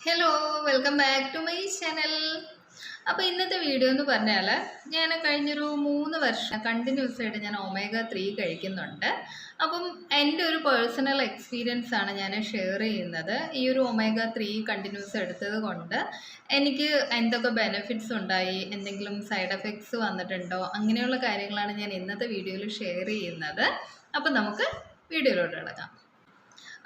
Hello welcome back to my channel. അപ്പോൾ ഇന്നത്തെ video എന്ന് പറഞ്ഞാൽ ഞാൻ കഴിഞ്ഞൊരു 3 വർഷം കണ്ടിന്യൂസ് ആയിട്ട് ഞാൻ omega 3 കഴിക്കുന്നുണ്ട്. അപ്പം എൻ്റെ ഒരു പേഴ്സണൽ എക്സ്പീരിയൻസ് ആണ് ഞാൻ ഷെയർ ചെയ്യുന്നത്. ഈ ഒരു omega 3 കണ്ടിന്യൂസ് എടുത്തത് കൊണ്ട് എനിക്ക് എന്തൊക്കെ ബെനിഫിറ്റ്സ് ഉണ്ടായി, എന്തെങ്കിലും സൈഡ് എഫക്ട്സ് വന്നിട്ടുണ്ടോ, അങ്ങനെയുള്ള കാര്യങ്ങളാണ് ഞാൻ ഇന്നത്തെ വീഡിയോയിൽ ഷെയർ ചെയ്യുന്നത്. അപ്പം നമുക്ക് വീഡിയോയിലോട്ട് കിടക്കാം.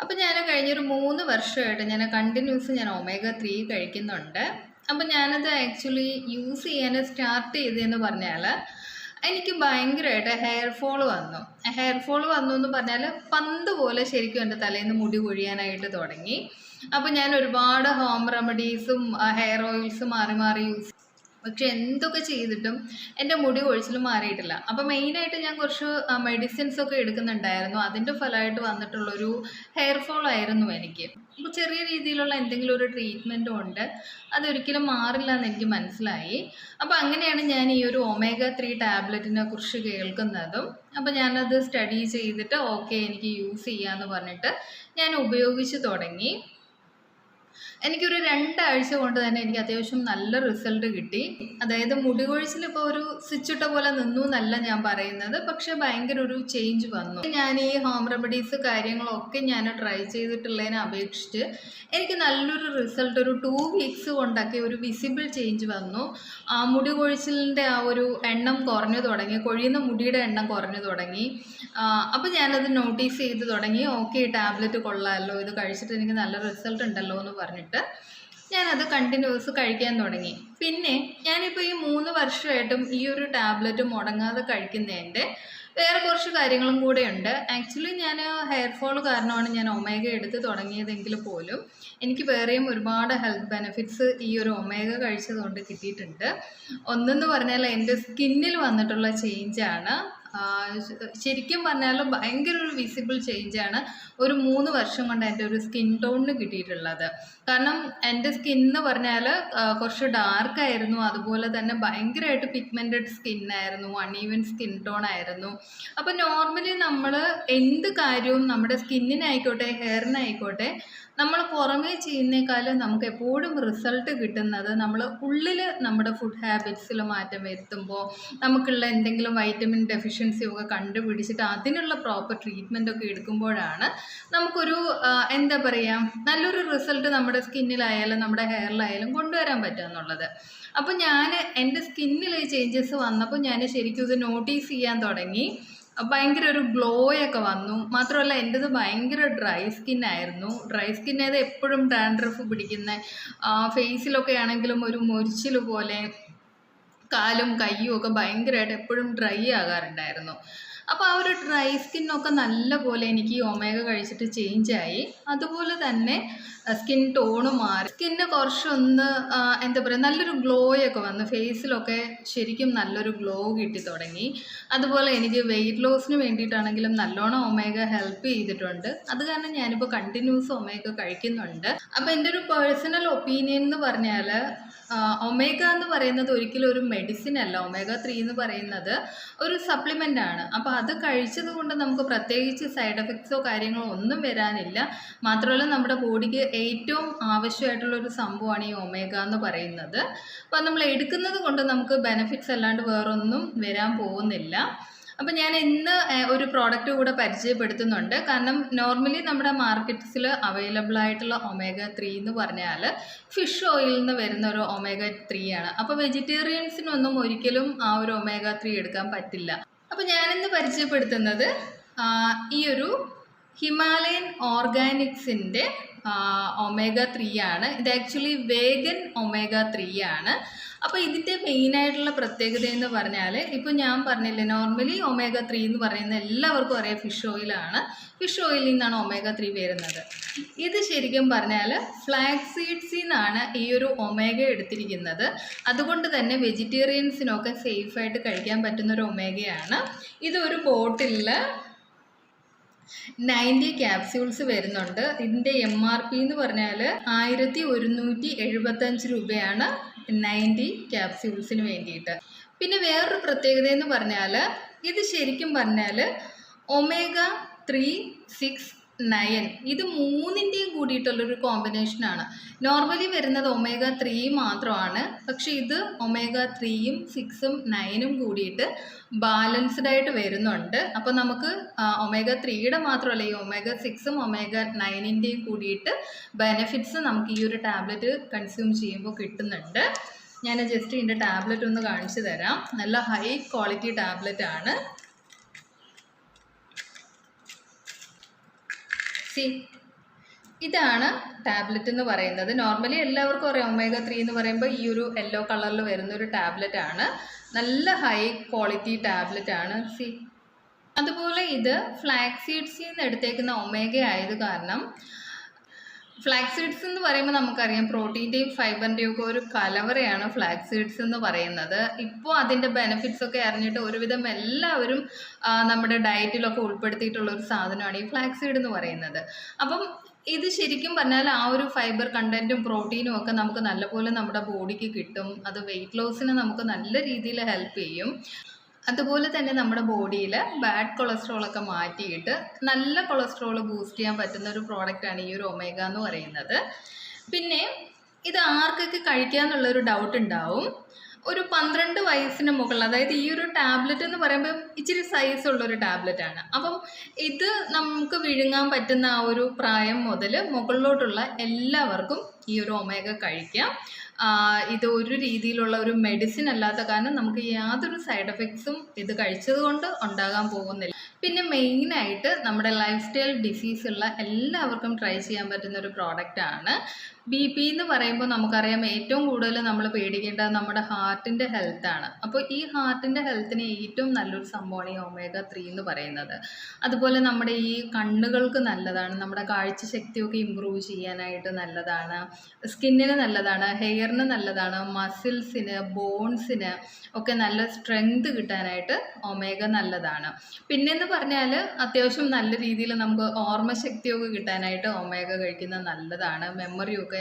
അപ്പോൾ ഞാൻ കഴിഞ്ഞൊരു 3 വർഷമായിട്ട് ഞാൻ കണ്ടിന്യൂസ് omega 3 കഴിക്കുന്നുണ്ട്. അപ്പോൾ ഞാനത് ആക്ച്വലി യൂസ് ചെയ്യാൻ സ്റ്റാർട്ട് ചെയ്തതെന്ന് പറഞ്ഞാൽ എനിക്ക് ഭയങ്കരമായിട്ട് ഹെയർ ഫോൾ വന്നു എന്ന് പറഞ്ഞാൽ പന്ത് പോലെ ശരിക്കും എൻ്റെ തലയിൽ നിന്ന് മുടി കൊഴിയാനായിട്ട് തുടങ്ങി. അപ്പോൾ ഞാൻ ഒരുപാട് ഹോം റെമഡീസും ഹെയർ ഓയിൽസും മാറി മാറി യൂസ്, പക്ഷെ എന്തൊക്കെ ചെയ്തിട്ടും എൻ്റെ മുടി കൊഴിച്ചിലും മാറിയിട്ടില്ല. അപ്പോൾ മെയിനായിട്ട് ഞാൻ കുറച്ച് മെഡിസിൻസ് ഒക്കെ എടുക്കുന്നുണ്ടായിരുന്നു. അതിൻ്റെ ഫലമായിട്ട് വന്നിട്ടുള്ളൊരു ഹെയർ ഫോൾ ആയിരുന്നു എനിക്ക്. അപ്പോൾ ചെറിയ രീതിയിലുള്ള എന്തെങ്കിലും ഒരു ട്രീറ്റ്മെൻറ്റും ഉണ്ട്, അതൊരിക്കലും മാറില്ല എന്ന് എനിക്ക് മനസ്സിലായി. അപ്പോൾ അങ്ങനെയാണ് ഞാൻ ഈ ഒരു omega 3 ടാബ്ലറ്റിനെ കുറിച്ച് കേൾക്കുന്നതും. അപ്പോൾ ഞാനത് സ്റ്റഡി ചെയ്തിട്ട് ഓക്കെ എനിക്ക് യൂസ് ചെയ്യാമെന്ന് പറഞ്ഞിട്ട് ഞാൻ ഉപയോഗിച്ച് തുടങ്ങി. എനിക്കൊരു 2 ആഴ്ച കൊണ്ട് തന്നെ എനിക്ക് അത്യാവശ്യം നല്ല റിസൾട്ട് കിട്ടി. അതായത് മുടി കൊഴിച്ചിൽ ഇപ്പോൾ ഒരു സ്വിച്ചിട്ട പോലെ നിന്നു എന്നല്ല ഞാൻ പറയുന്നത്, പക്ഷെ ഭയങ്കര ഒരു ചേഞ്ച് വന്നു. ഞാൻ ഈ ഹോം റെമഡീസ് കാര്യങ്ങളൊക്കെ ഞാൻ ട്രൈ ചെയ്തിട്ടുള്ളതിനെ അപേക്ഷിച്ച് എനിക്ക് നല്ലൊരു റിസൾട്ട് ഒരു 2 വീക്സ് കൊണ്ടൊക്കെ ഒരു വിസിബിൾ ചേഞ്ച് വന്നു. ആ മുടി കൊഴിച്ചിലിൻ്റെ ആ ഒരു എണ്ണം കുറഞ്ഞു തുടങ്ങി, കൊഴിയുന്ന മുടിയുടെ എണ്ണം കുറഞ്ഞു തുടങ്ങി. അപ്പോൾ ഞാനത് നോട്ടീസ് ചെയ്ത് തുടങ്ങി. ഓക്കെ, ടാബ്ലറ്റ് കൊള്ളാമല്ലോ, ഇത് കഴിച്ചിട്ട് എനിക്ക് നല്ല റിസൾട്ട് ഉണ്ടല്ലോ എന്ന് പറഞ്ഞിട്ട് ഞാനത് കണ്ടിന്യൂസ് കഴിക്കാൻ തുടങ്ങി. പിന്നെ ഞാനിപ്പോൾ ഈ 3 വർഷമായിട്ടും ഈ ഒരു ടാബ്ലറ്റ് മുടങ്ങാതെ കഴിക്കുന്നതിൻ്റെ വേറെ കുറച്ച് കാര്യങ്ങളും കൂടെ ഉണ്ട്. ആക്ച്വലി ഞാൻ ഹെയർ ഫോൾ കാരണമാണ് ഞാൻ ഒമേഗ എടുത്ത് തുടങ്ങിയതെങ്കിൽ പോലും എനിക്ക് വേറെയും ഒരുപാട് ഹെൽത്ത് ബെനിഫിറ്റ്സ് ഈ ഒരു ഒമേഗ കഴിച്ചതുകൊണ്ട് കിട്ടിയിട്ടുണ്ട്. ഒന്നെന്ന് പറഞ്ഞാൽ എൻ്റെ സ്കിന്നിൽ വന്നിട്ടുള്ള ചേഞ്ചാണ്. ശരിക്കും പറഞ്ഞാൽ ഭയങ്കര ഒരു വിസിബിൾ ചേഞ്ചാണ് ഒരു 3 വർഷം കൊണ്ട് എൻ്റെ ഒരു സ്കിൻ ടോണിന് കിട്ടിയിട്ടുള്ളത്. കാരണം എൻ്റെ സ്കിന്ന് പറഞ്ഞാൽ കുറച്ച് ഡാർക്കായിരുന്നു, അതുപോലെ തന്നെ ഭയങ്കരമായിട്ട് പിഗ്മെൻറ്റഡ് സ്കിന്നായിരുന്നു, അൺഈവൻ സ്കിൻ ടോൺ ആയിരുന്നു. അപ്പോൾ നോർമലി നമ്മൾ എന്ത് കാര്യവും നമ്മുടെ സ്കിന്നിനായിക്കോട്ടെ ഹെയറിനായിക്കോട്ടെ നമ്മൾ പുറമേ ചെയ്യുന്നേക്കാളും നമുക്ക് എപ്പോഴും റിസൾട്ട് കിട്ടുന്നത് നമ്മൾ ഉള്ളിൽ നമ്മുടെ ഫുഡ് ഹാബിറ്റ്സിൽ മാറ്റം വരുത്തുമ്പോൾ, നമുക്കുള്ള എന്തെങ്കിലും വൈറ്റമിൻ ഡെഫിഷ്യൻസിയോ ഒക്കെ കണ്ടുപിടിച്ചിട്ട് അതിനുള്ള പ്രോപ്പർ ട്രീറ്റ്മെൻ്റ് ഒക്കെ എടുക്കുമ്പോഴാണ് നമുക്കൊരു എന്താ പറയുക നല്ലൊരു റിസൾട്ട് നമ്മുടെ സ്കിന്നിലായാലും നമ്മുടെ ഹെയറിലായാലും കൊണ്ടുവരാൻ പറ്റുക എന്നുള്ളത്. അപ്പോൾ ഞാൻ എൻ്റെ സ്കിന്നിൽ ചേഞ്ചസ് വന്നപ്പോൾ ഞാൻ ശരിക്കും ഇത് നോട്ടീസ് ചെയ്യാൻ തുടങ്ങി. ഭയങ്കര ഒരു ഗ്ലോയൊക്കെ വന്നു. മാത്രമല്ല എൻ്റെത് ഭയങ്കര ഡ്രൈ സ്കിന്നായിരുന്നു. ഡ്രൈ സ്കിന്നത് എപ്പോഴും ഡാൻഡ്രഫ് പിടിക്കുന്ന, ഫേസിലൊക്കെ ആണെങ്കിലും ഒരു മുരിച്ചിൽ പോലെ, കാലും കയ്യും ഒക്കെ ഭയങ്കരമായിട്ട് എപ്പോഴും ഡ്രൈ ആകാറുണ്ടായിരുന്നു. അപ്പോൾ ആ ഒരു ഡ്രൈ സ്കിന്നൊക്കെ നല്ല പോലെ എനിക്ക് ഈ ഒമേഗ കഴിച്ചിട്ട് ചേഞ്ചായി. അതുപോലെ തന്നെ സ്കിൻ ടോണ് മാറി, സ്കിന്ന് കുറച്ചൊന്ന് എന്താ പറയുക നല്ലൊരു ഗ്ലോയൊക്കെ വന്നു, ഫേസിലൊക്കെ ശരിക്കും നല്ലൊരു ഗ്ലോ കിട്ടി തുടങ്ങി. അതുപോലെ എനിക്ക് വെയിറ്റ് ലോസിന് വേണ്ടിയിട്ടാണെങ്കിലും നല്ലോണം ഒമേഗ ഹെൽപ്പ് ചെയ്തിട്ടുണ്ട്. അത് കാരണം ഞാനിപ്പോൾ കണ്ടിന്യൂസ് ഒമേഗ കഴിക്കുന്നുണ്ട്. അപ്പോൾ എൻ്റെ ഒരു പേഴ്സണൽ ഒപ്പീനിയൻ എന്ന് പറഞ്ഞാൽ ഒമേഗ എന്ന് പറയുന്നത് ഒരിക്കലും ഒരു മെഡിസിൻ അല്ല. omega 3 എന്ന് പറയുന്നത് ഒരു സപ്ലിമെൻ്റ് ആണ്. അപ്പോൾ അത് കഴിച്ചത് കൊണ്ട് നമുക്ക് പ്രത്യേകിച്ച് സൈഡ് എഫക്ട്സോ കാര്യങ്ങളോ ഒന്നും വരാനില്ല. മാത്രമല്ല നമ്മുടെ ബോഡിക്ക് ഏറ്റവും ആവശ്യമായിട്ടുള്ളൊരു സംഭവമാണ് ഈ ഒമേഗ എന്ന് പറയുന്നത്. അപ്പോൾ നമ്മൾ എടുക്കുന്നത് കൊണ്ട് നമുക്ക് ബെനിഫിറ്റ്സ് അല്ലാണ്ട് വേറൊന്നും വരാൻ പോകുന്നില്ല. അപ്പോൾ ഞാൻ ഇന്ന് ഒരു പ്രോഡക്റ്റ് കൂടെ പരിചയപ്പെടുത്തുന്നുണ്ട്. കാരണം നോർമലി നമ്മുടെ മാർക്കറ്റ്സിൽ അവൈലബിൾ ആയിട്ടുള്ള omega 3 എന്ന് പറഞ്ഞാൽ ഫിഷ് ഓയിലിൽ നിന്ന് വരുന്ന ഒരു omega 3 ആണ്. അപ്പോൾ വെജിറ്റേറിയൻസിനൊന്നും ഒരിക്കലും ആ ഒരു omega 3 എടുക്കാൻ പറ്റില്ല. അപ്പോൾ ഞാനിന്ന് പരിചയപ്പെടുത്തുന്നത് ഈ ഒരു ഹിമാലയൻ ഓർഗാനിക്സിൻ്റെ omega 3 ആണ്. ഇത് ആക്ച്വലി വേഗൻ omega 3 ആണ്. അപ്പോൾ ഇതിൻ്റെ മെയിനായിട്ടുള്ള പ്രത്യേകത എന്ന് പറഞ്ഞാൽ ഇപ്പോൾ ഞാൻ പറഞ്ഞില്ലേ, നോർമലി omega 3 എന്ന് പറയുന്നത് എല്ലാവർക്കും അറിയാം ഫിഷ് ഓയിലാണ്. ഫിഷ് ഓയിലിൽ നിന്നാണ് omega 3 വരുന്നത്. ഇത് ശരിക്കും പറഞ്ഞാൽ ഫ്ലാക്സ് സീഡ്സിൽ നിന്നാണ് ഈ ഒരു ഒമേഗ എടുത്തിരിക്കുന്നത്. അതുകൊണ്ട് തന്നെ വെജിറ്റേറിയൻസിനൊക്കെ സേഫായിട്ട് കഴിക്കാൻ പറ്റുന്ന ഒരു ഒമേഗയാണ്. ഇതൊരു ബോട്ടിലിൽ 90 ക്യാപ്സ്യൂൾസ് വരുന്നുണ്ട്. ഇതിൻ്റെ MRP എന്ന് പറഞ്ഞാൽ 1175 രൂപയാണ് 90 ക്യാപ്സ്യൂൾസിന് വേണ്ടിയിട്ട്. പിന്നെ വേറൊരു പ്രത്യേകത എന്ന് പറഞ്ഞാൽ ഇത് ശരിക്കും പറഞ്ഞാൽ omega 3, 6, 9 ഇത് മൂന്നിൻ്റെയും കൂടിയിട്ടുള്ളൊരു കോമ്പിനേഷനാണ്. നോർമലി വരുന്നത് omega-3 മാത്രമാണ്, പക്ഷെ ഇത് omega-3യും 6ഉം 9ഉം കൂടിയിട്ട് ബാലൻസ്ഡ് ആയിട്ട് വരുന്നുണ്ട്. അപ്പോൾ നമുക്ക് omega-3യുടെ മാത്രമല്ല, ഈ omega-6ഉം omega-9ൻ്റെയും കൂടിയിട്ട് ബെനിഫിറ്റ്സ് നമുക്ക് ഈ ഒരു ടാബ്ലറ്റ് കൺസ്യൂം ചെയ്യുമ്പോൾ കിട്ടുന്നുണ്ട്. ഞാൻ ജസ്റ്റ് ഇതിൻ്റെ ടാബ്ലറ്റ് ഒന്ന് കാണിച്ചു തരാം. നല്ല ഹൈ ക്വാളിറ്റി ടാബ്ലറ്റ് ആണ്. ഇതാണ് ടാബ്ലറ്റ് എന്ന് പറയുന്നത്. നോർമലി എല്ലാവർക്കും അറിയാം omega-3 എന്ന് പറയുമ്പോൾ ഈ ഒരു യെല്ലോ കളറിൽ വരുന്ന ഒരു ടാബ്ലറ്റ് ആണ്. നല്ല ഹൈ ക്വാളിറ്റി ടാബ്ലറ്റ് ആണ്. അതുപോലെ ഇത് ഫ്ലാക്സ് സീഡ്സിൽ നിന്ന് എടുത്തേക്കുന്ന ഒമേഗ ആയത് കാരണം, ഫ്ലാക്സ് സീഡ്സ് എന്ന് പറയുമ്പോൾ നമുക്കറിയാം പ്രോട്ടീൻ്റെയും ഫൈബറിൻ്റെയും ഒക്കെ ഒരു കലവറയാണ് ഫ്ലാക്സ് സീഡ്സ് എന്ന് പറയുന്നത്. ഇപ്പോൾ അതിൻ്റെ ബെനിഫിറ്റ്സ് ഒക്കെ അറിഞ്ഞിട്ട് ഒരുവിധം എല്ലാവരും നമ്മുടെ ഡയറ്റിലൊക്കെ ഉൾപ്പെടുത്തിയിട്ടുള്ള ഒരു സാധനമാണ് ഈ ഫ്ലാക്സ് സീഡ് എന്ന് പറയുന്നത്. അപ്പം ഇത് ശരിക്കും പറഞ്ഞാൽ ആ ഒരു ഫൈബർ കണ്ടൻറ്റും പ്രോട്ടീനും ഒക്കെ നമുക്ക് നല്ലപോലെ നമ്മുടെ ബോഡിക്ക് കിട്ടും. അത് വെയിറ്റ് ലോസിന് നമുക്ക് നല്ല രീതിയിൽ ഹെൽപ്പ് ചെയ്യും. അതുപോലെ തന്നെ നമ്മുടെ ബോഡിയിൽ ബാഡ് കൊളസ്ട്രോളൊക്കെ മാറ്റിയിട്ട് നല്ല കൊളസ്ട്രോൾ ബൂസ്റ്റ് ചെയ്യാൻ പറ്റുന്ന ഒരു പ്രോഡക്റ്റാണ് ഈ ഒരു ഒമേഗ എന്ന് പറയുന്നത്. പിന്നെ ഇത് ആർക്കൊക്കെ കഴിക്കാമെന്നുള്ളൊരു ഡൗട്ട് ഉണ്ടാവും. ഒരു 12 വയസ്സിന് മുകളിൽ, അതായത് ഈ ഒരു ടാബ്ലറ്റ് എന്ന് പറയുമ്പോൾ ഇച്ചിരി സൈസ് ഉള്ളൊരു ടാബ്ലറ്റ് ആണ്. അപ്പം ഇത് നമുക്ക് വിഴുങ്ങാൻ പറ്റുന്ന ആ ഒരു പ്രായം മുതൽ മുകളിലോട്ടുള്ള എല്ലാവർക്കും ഈ ഒരു ഒമേഗ കഴിക്കാം. ഇത് ഒരു രീതിയിലുള്ള ഒരു മെഡിസിൻ അല്ലാത്ത കാരണം നമുക്ക് യാതൊരു സൈഡ് എഫക്ട്സും ഇത് കഴിച്ചത് കൊണ്ട് ഉണ്ടാകാൻ പോകുന്നില്ല. പിന്നെ മെയിനായിട്ട് നമ്മുടെ ലൈഫ് സ്റ്റൈൽ ഡിസീസ് ഉള്ള എല്ലാവർക്കും ട്രൈ ചെയ്യാൻ പറ്റുന്ന ഒരു പ്രോഡക്റ്റാണ്. BP എന്ന് പറയുമ്പോൾ നമുക്കറിയാം ഏറ്റവും കൂടുതൽ നമ്മൾ പേടിക്കേണ്ടത് നമ്മുടെ ഹാർട്ടിൻ്റെ ഹെൽത്താണ്. അപ്പോൾ ഈ ഹാർട്ടിൻ്റെ ഹെൽത്തിന് ഏറ്റവും നല്ലൊരു സംഭവമാണ് ഈ omega-3 എന്ന് പറയുന്നത്. അതുപോലെ നമ്മുടെ ഈ കണ്ണുകൾക്ക് നല്ലതാണ്, നമ്മുടെ കാഴ്ചശക്തിയൊക്കെ ഇമ്പ്രൂവ് ചെയ്യാനായിട്ട് നല്ലതാണ്, സ്കിന്നിന് നല്ലതാണ്, ഹെയറിന് നല്ലതാണ്, മസിൽസിന് ബോൺസിന് ഒക്കെ നല്ല സ്ട്രെങ്ത് കിട്ടാനായിട്ട് ഒമേഗ നല്ലതാണ്. പിന്നെന്ന് പറഞ്ഞാൽ അത്യാവശ്യം നല്ല രീതിയിൽ നമുക്ക് ഓർമ്മശക്തിയൊക്കെ കിട്ടാനായിട്ട് ഒമേഗ കഴിക്കുന്നത് നല്ലതാണ്. മെമ്മറിയൊക്കെ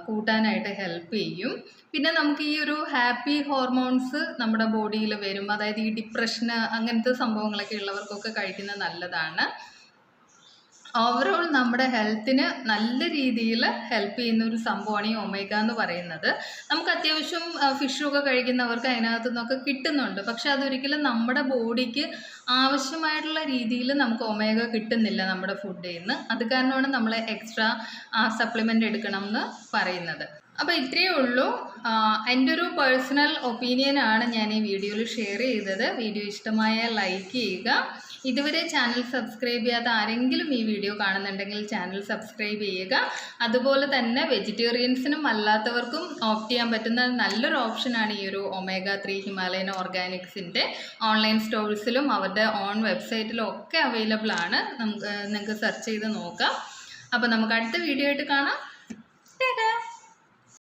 കൂട്ടാനായിട്ട് ഹെൽപ്പ് ചെയ്യും. പിന്നെ നമുക്ക് ഈ ഒരു ഹാപ്പി ഹോർമോൺസ് നമ്മുടെ ബോഡിയിൽ വരും. അതായത് ഈ ഡിപ്രഷന് അങ്ങനത്തെ സംഭവങ്ങളൊക്കെ ഉള്ളവർക്കൊക്കെ കഴിക്കുന്നത് നല്ലതാണ്. ഓവറോൾ നമ്മുടെ ഹെൽത്തിന് നല്ല രീതിയിൽ ഹെൽപ്പ് ചെയ്യുന്ന ഒരു സംഭവമാണ് ഈ ഒമേഗ എന്ന് പറയുന്നത്. നമുക്ക് അത്യാവശ്യം ഫിഷൊക്കെ കഴിക്കുന്നവർക്ക് അതിനകത്തു നിന്നൊക്കെ കിട്ടുന്നുണ്ട്, പക്ഷെ അതൊരിക്കലും നമ്മുടെ ബോഡിക്ക് ആവശ്യമായിട്ടുള്ള രീതിയിൽ നമുക്ക് ഒമേഗ കിട്ടുന്നില്ല നമ്മുടെ ഫുഡിൽ നിന്ന്. അത് കാരണമാണ് നമ്മൾ എക്സ്ട്രാ സപ്ലിമെൻ്റ് എടുക്കണം എന്ന് പറയുന്നത്. അപ്പോൾ ഇത്രയേ ഉള്ളൂ. എൻ്റെ ഒരു പേഴ്സണൽ ഒപ്പീനിയനാണ് ഞാൻ ഈ വീഡിയോയിൽ ഷെയർ ചെയ്തത്. വീഡിയോ ഇഷ്ടമായാൽ ലൈക്ക് ചെയ്യുക. ഇതുവരെ ചാനൽ സബ്സ്ക്രൈബ് ചെയ്യാത്ത ആരെങ്കിലും ഈ വീഡിയോ കാണുന്നുണ്ടെങ്കിൽ ചാനൽ സബ്സ്ക്രൈബ് ചെയ്യുക. അതുപോലെ തന്നെ വെജിറ്റേറിയൻസിനും അല്ലാത്തവർക്കും ഓപ്റ്റ് ചെയ്യാൻ പറ്റുന്ന നല്ലൊരു ഓപ്ഷനാണ് ഈ ഒരു omega-3 ഹിമാലയൻ ഓർഗാനിക്സിൻ്റെ. ഓൺലൈൻ സ്റ്റോഴ്സിലും അവരുടെ ഓൺ വെബ്സൈറ്റിലും ഒക്കെ അവൈലബിൾ ആണ്. നിങ്ങൾക്ക് സെർച്ച് ചെയ്ത് നോക്കാം. അപ്പോൾ നമുക്ക് അടുത്ത വീഡിയോ ആയിട്ട് കാണാം.